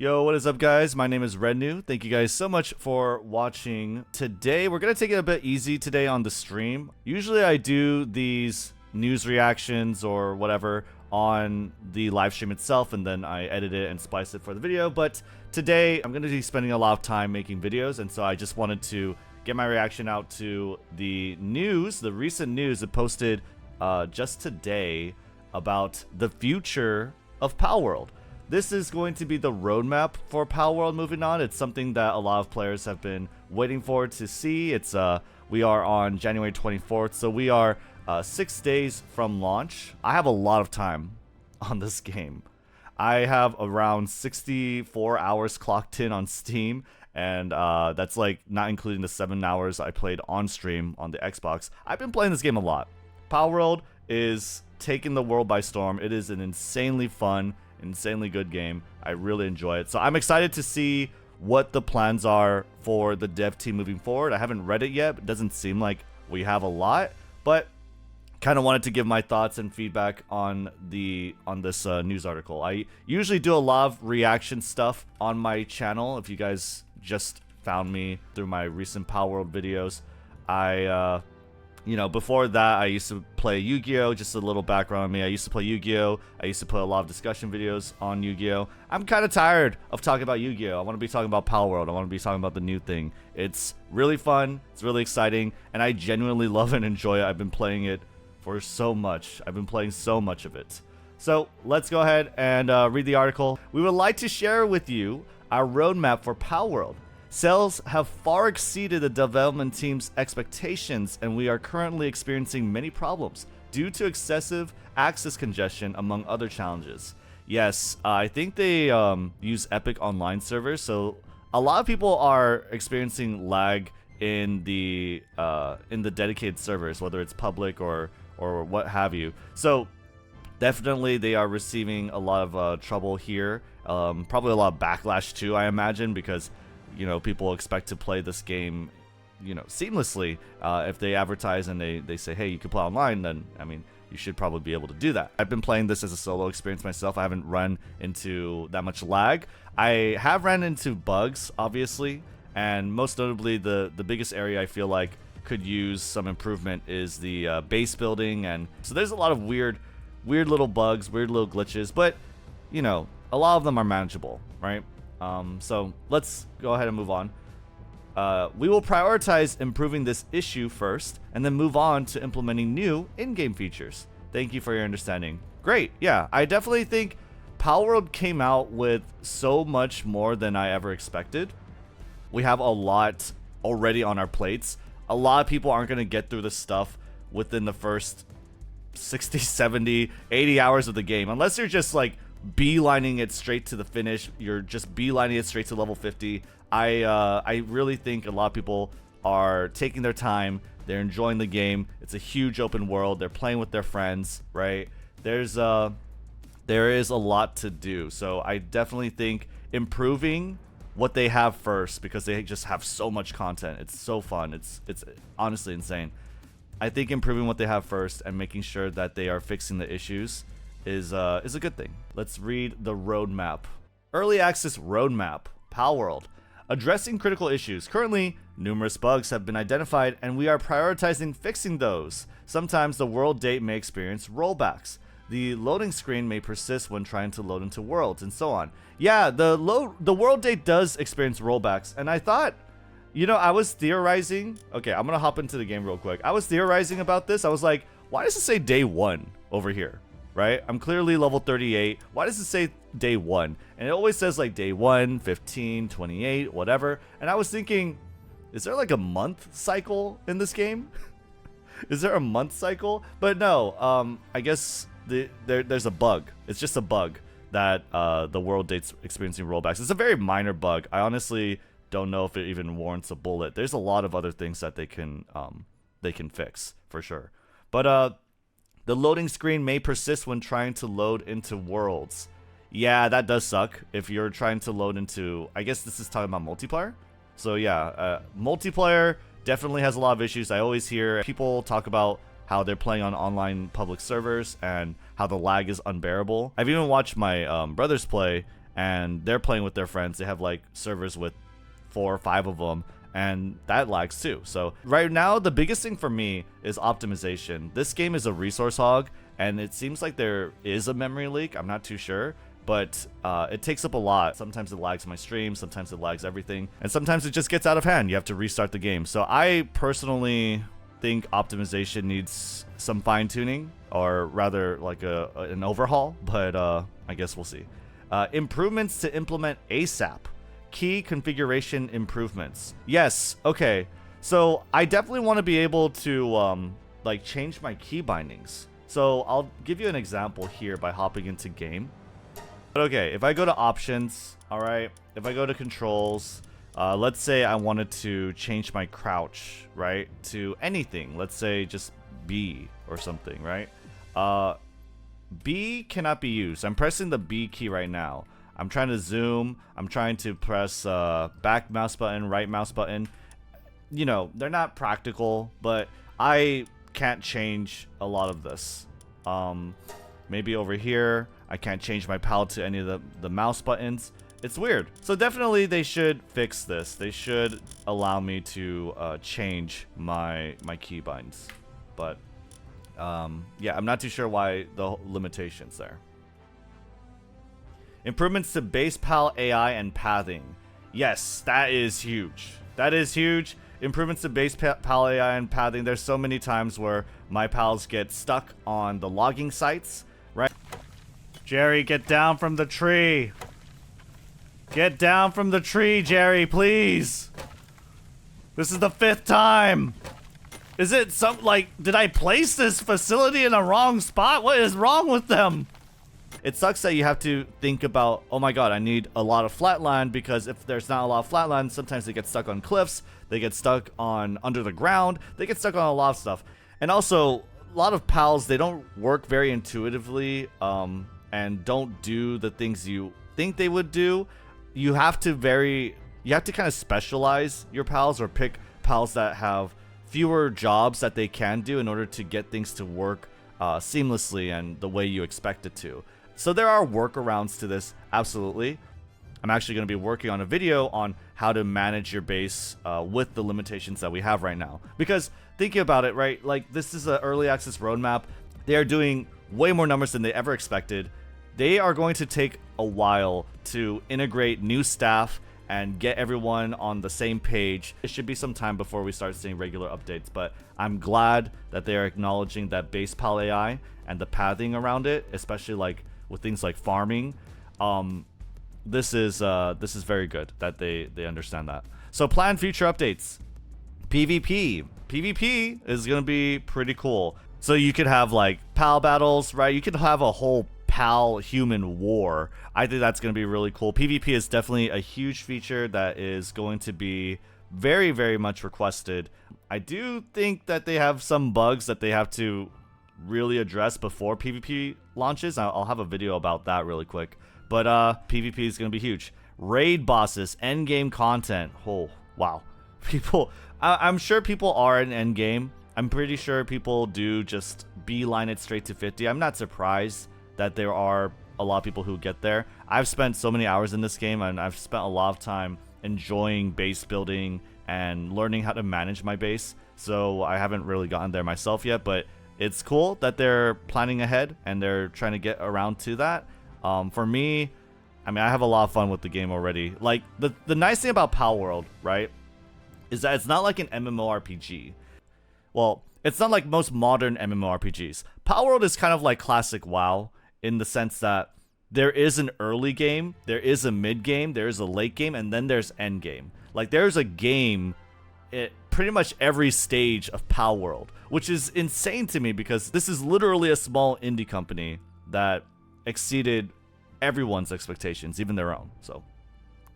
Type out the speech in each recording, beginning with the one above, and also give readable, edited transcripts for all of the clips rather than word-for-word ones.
Yo, what is up, guys? My name is Rednew. Thank you guys so much for watching. Today, we're going to take it a bit easy today on the stream. Usually, I do these news reactions or whatever on the live stream itself, and then I edit it and splice it for the video. But today, I'm going to be spending a lot of time making videos, and so I just wanted to get my reaction out to the news, the recent news that posted just today about the future of Palworld. This is going to be the roadmap for Palworld moving on. It's something that a lot of players have been waiting for to see. We are on January 24th, so we are 6 days from launch. I have a lot of time on this game. I have around 64 hours clocked in on Steam, and that's like not including the 7 hours I played on stream on the Xbox. I've been playing this game a lot. Palworld is taking the world by storm. It is an insanely fun, insanely good game. I really enjoy it. So I'm excited to see what the plans are for the dev team moving forward. I haven't read it yet. It doesn't seem like we have a lot, but kind of wanted to give my thoughts and feedback on this news article. I usually do a lot of reaction stuff on my channel. If you guys just found me through my recent Palworld videos, before that, I used to play Yu-Gi-Oh! Just a little background on me. I used to play Yu-Gi-Oh! I used to put a lot of discussion videos on Yu-Gi-Oh! I'm kind of tired of talking about Yu-Gi-Oh! I want to be talking about Palworld. I want to be talking about the new thing. It's really fun. It's really exciting. And I genuinely love and enjoy it. I've been playing it for so much. I've been playing so much of it. So let's go ahead and read the article. We would like to share with you our roadmap for Palworld. Sales have far exceeded the development team's expectations, and we are currently experiencing many problems due to excessive access congestion, among other challenges. Yes, I think they use Epic Online servers, so a lot of people are experiencing lag in the dedicated servers, whether it's public or what have you. So definitely they are receiving a lot of trouble here. Probably a lot of backlash too, I imagine, because people expect to play this game, seamlessly. If they advertise and they say, hey, you can play online, then, I mean, you should probably be able to do that. I've been playing this as a solo experience myself. I haven't run into that much lag. I have ran into bugs, obviously, and most notably, the biggest area I feel like could use some improvement is the base building. And so there's a lot of weird little bugs, weird little glitches, but, a lot of them are manageable, right? So let's go ahead and move on. We will prioritize improving this issue first, and then move on to implementing new in-game features. Thank you for your understanding. Great, yeah, I definitely think Palworld came out with so much more than I ever expected. We have a lot already on our plates. A lot of people aren't going to get through this stuff within the first 60, 70, 80 hours of the game, unless you're just like beelining it straight to the finish. You're just beelining it straight to level 50. I really think a lot of people are taking their time. They're enjoying the game. It's a huge open world. They're playing with their friends, right? There is a lot to do. So I definitely think improving what they have first, because they just have so much content. It's so fun. It's honestly insane. I think improving what they have first and making sure that they are fixing the issues is a good thing. Let's read the roadmap. Early access roadmap. Palworld. Addressing critical issues. Currently, numerous bugs have been identified, and we are prioritizing fixing those. Sometimes the world date may experience rollbacks. The loading screen may persist when trying to load into worlds, and so on. Yeah, the world date does experience rollbacks, and I thought, I was theorizing. Okay, I'm gonna hop into the game real quick. I was theorizing about this. I was like, why does it say day 1 over here? Right? I'm clearly level 38. Why does it say day 1? And it always says like day 1, 15, 28, whatever. And I was thinking, is there like a month cycle in this game? Is there a month cycle? But no, I guess there's a bug. It's just a bug that the world date's experiencing rollbacks. It's a very minor bug. I honestly don't know if it even warrants a bullet. There's a lot of other things that they can fix for sure. But the loading screen may persist when trying to load into worlds. Yeah, that does suck if you're trying to load into, I guess this is talking about multiplayer. So yeah, multiplayer definitely has a lot of issues. I always hear people talk about how they're playing on online public servers and how the lag is unbearable. I've even watched my brothers play, and they're playing with their friends. They have like servers with 4 or 5 of them, and that lags too. So right now, the biggest thing for me is optimization. This game is a resource hog, and it seems like there is a memory leak. I'm not too sure, but it takes up a lot. Sometimes it lags my stream, sometimes it lags everything, and sometimes it just gets out of hand. You have to restart the game. So I personally think optimization needs some fine-tuning, or rather like an overhaul, but I guess we'll see. Improvements to implement ASAP. Key configuration improvements. Yes, okay. So I definitely want to be able to like change my key bindings. So I'll give you an example here by hopping into game. But okay, if I go to options, all right, if I go to controls, let's say I wanted to change my crouch, right, to anything. Let's say just B or something, right? B cannot be used. I'm pressing the B key right now. I'm trying to zoom. I'm trying to press back mouse button, right mouse button. You know, they're not practical, but I can't change a lot of this. Maybe over here, I can't change my PAL to any of the mouse buttons. It's weird. So definitely they should fix this. They should allow me to change my keybinds. But yeah, I'm not too sure why the limitations there. Improvements to base PAL AI and pathing. Yes, that is huge. That is huge. Improvements to base PAL AI and pathing. There's so many times where my pals get stuck on the logging sites, right? Jerry, get down from the tree. Get down from the tree, Jerry, please. This is the 5th time. Is it some, like, did I place this facility in a wrong spot? What is wrong with them? It sucks that you have to think about, oh my god, I need a lot of flatland, because if there's not a lot of flatland, sometimes they get stuck on cliffs, they get stuck on under the ground, they get stuck on a lot of stuff. And also, a lot of PALs, they don't work very intuitively, and don't do the things you think they would do. You have to kind of specialize your PALs, or pick PALs that have fewer jobs that they can do in order to get things to work seamlessly and the way you expect it to. So there are workarounds to this, absolutely. I'm actually going to be working on a video on how to manage your base with the limitations that we have right now. Because thinking about it, right, like this is an early access roadmap. They are doing way more numbers than they ever expected. They are going to take a while to integrate new staff and get everyone on the same page. It should be some time before we start seeing regular updates, but I'm glad that they are acknowledging that base PAL AI and the pathing around it, especially like with things like farming. This is very good that they understand that. So plan future updates. PvP is gonna be pretty cool. So you could have like PAL battles, right? You could have a whole PAL human war. I think that's going to be really cool. PvP is definitely a huge feature that is going to be very, very much requested. I do think that they have some bugs that they have to really address before PvP launches. I'll have a video about that really quick. But PvP is going to be huge. Raid bosses, endgame content. Oh, wow. People, I'm sure people are in endgame. I'm pretty sure people do just beeline it straight to 50. I'm not surprised that there are a lot of people who get there. I've spent so many hours in this game, and I've spent a lot of time enjoying base building and learning how to manage my base. So I haven't really gotten there myself yet, but it's cool that they're planning ahead and they're trying to get around to that. For me, I mean, I have a lot of fun with the game already. Like, the nice thing about Palworld, right, is that it's not like an MMORPG. Well, it's not like most modern MMORPGs. Palworld is kind of like classic WoW, in the sense that there is an early game, there is a mid game, there is a late game, and then there's end game. Like, there's a game at pretty much every stage of Palworld, which is insane to me, because this is literally a small indie company that exceeded everyone's expectations, even their own. So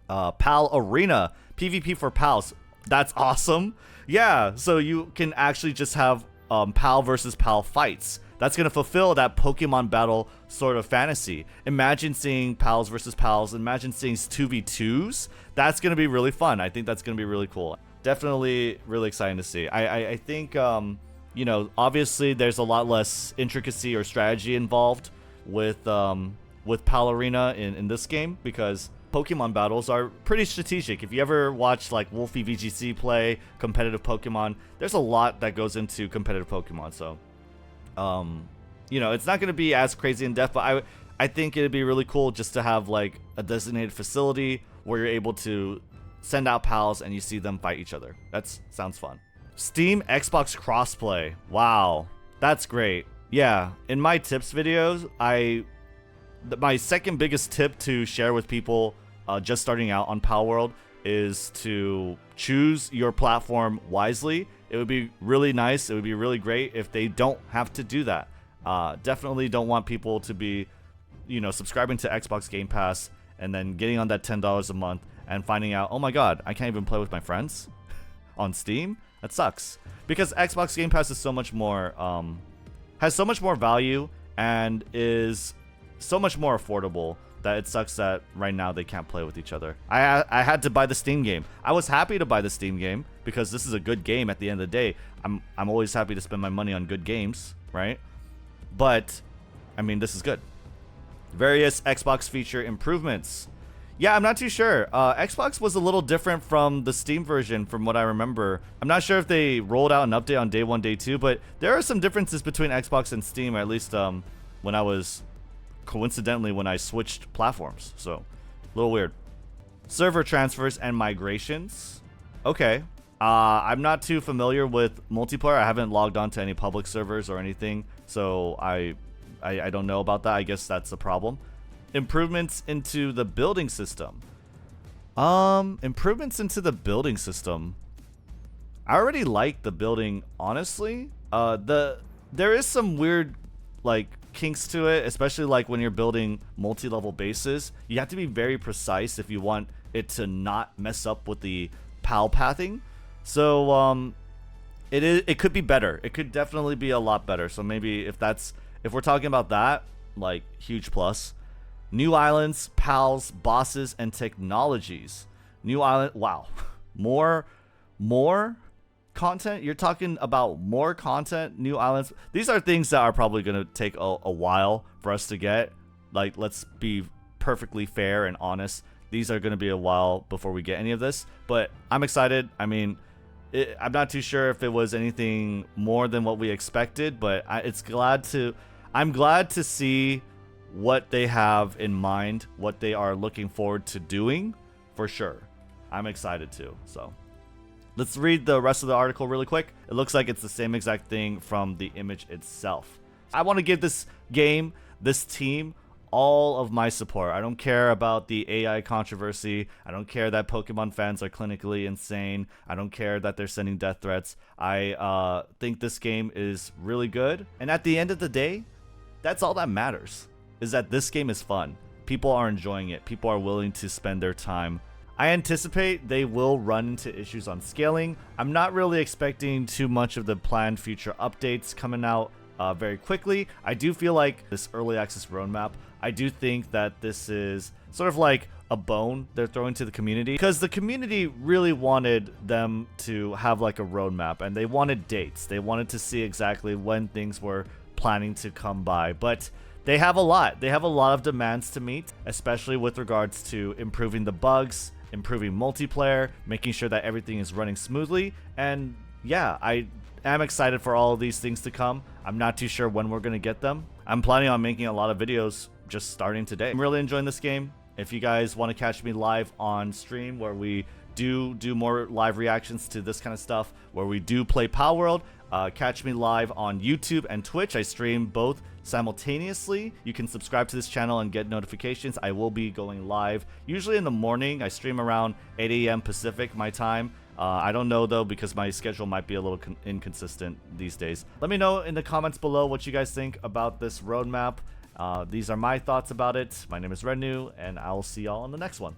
PAL Arena, PvP for PALs, that's awesome. Yeah, so you can actually just have PAL versus PAL fights. That's going to fulfill that Pokemon battle sort of fantasy. Imagine seeing PALs versus PALs. Imagine seeing 2v2s. That's going to be really fun. I think that's going to be really cool. Definitely really exciting to see. I think, you know, obviously there's a lot less intricacy or strategy involved with with Pal Arena in this game, because Pokemon battles are pretty strategic. If you ever watch like Wolfie VGC play competitive Pokemon, there's a lot that goes into competitive Pokemon. So, you know, it's not going to be as crazy in depth, but I think it'd be really cool just to have like a designated facility where you're able to send out pals and you see them fight each other. That sounds fun. Steam Xbox crossplay. Wow, that's great. Yeah, in my tips videos, my second biggest tip to share with people just starting out on Palworld is to choose your platform wisely. It would be really nice, it would be really great if they don't have to do that. Definitely don't want people to be, you know, subscribing to Xbox Game Pass and then getting on that $10 a month and finding out, oh my god, I can't even play with my friends on Steam. That sucks, because Xbox Game Pass is so much more, has so much more value and is so much more affordable that it sucks that right now they can't play with each other. I had to buy the Steam game. I was happy to buy the Steam game because this is a good game at the end of the day. I'm always happy to spend my money on good games, right? But I mean, this is good. Various Xbox feature improvements. Yeah, I'm not too sure. Xbox was a little different from the Steam version from what I remember. I'm not sure if they rolled out an update on day 1, day 2, but there are some differences between Xbox and Steam, at least when I was coincidentally when I switched platforms. So a little weird. Server transfers and migrations. Okay. I'm not too familiar with multiplayer. I haven't logged on to any public servers or anything, so I don't know about that. I guess that's a problem. Improvements into the building system. Improvements into the building system. I already like the building, honestly. There is some weird like kinks to it, especially like when you're building multi-level bases. You have to be very precise if you want it to not mess up with the PAL pathing. So it could be better. It could definitely be a lot better. So maybe if we're talking about that, like, huge plus. New islands, pals, bosses, and technologies. New island, wow. more content. You're talking about more content, new islands. These are things that are probably going to take a while for us to get. Like, let's be perfectly fair and honest. These are going to be a while before we get any of this, but I'm excited. I mean, I'm not too sure if it was anything more than what we expected, but I'm glad to see what they have in mind, what they are looking forward to doing, for sure. I'm excited too. So let's read the rest of the article really quick. It looks like it's the same exact thing from the image itself. I want to give this game, this team, all of my support. I don't care about the AI controversy. I don't care that Pokemon fans are clinically insane. I don't care that they're sending death threats. I think this game is really good. And at the end of the day, that's all that matters, is that this game is fun. People are enjoying it. People are willing to spend their time. I anticipate they will run into issues on scaling. I'm not really expecting too much of the planned future updates coming out very quickly. I do feel like this early access roadmap, I do think that this is sort of like a bone they're throwing to the community, because the community really wanted them to have like a roadmap, and they wanted dates. They wanted to see exactly when things were planning to come by, but they have a lot of demands to meet, especially with regards to improving the bugs, improving multiplayer, making sure that everything is running smoothly. And yeah, I am excited for all of these things to come. I'm not too sure when we're going to get them. I'm planning on making a lot of videos just starting today. I'm really enjoying this game. If you guys want to catch me live on stream, where we do more live reactions to this kind of stuff, where we do play Palworld, catch me live on YouTube and Twitch. I stream both simultaneously. You can subscribe to this channel and get notifications. I will be going live usually in the morning. I stream around 8 a.m. Pacific, my time. I don't know though, because my schedule might be a little inconsistent these days. Let me know in the comments below what you guys think about this roadmap. These are my thoughts about it. My name is Rednew, and I will see y'all on the next one.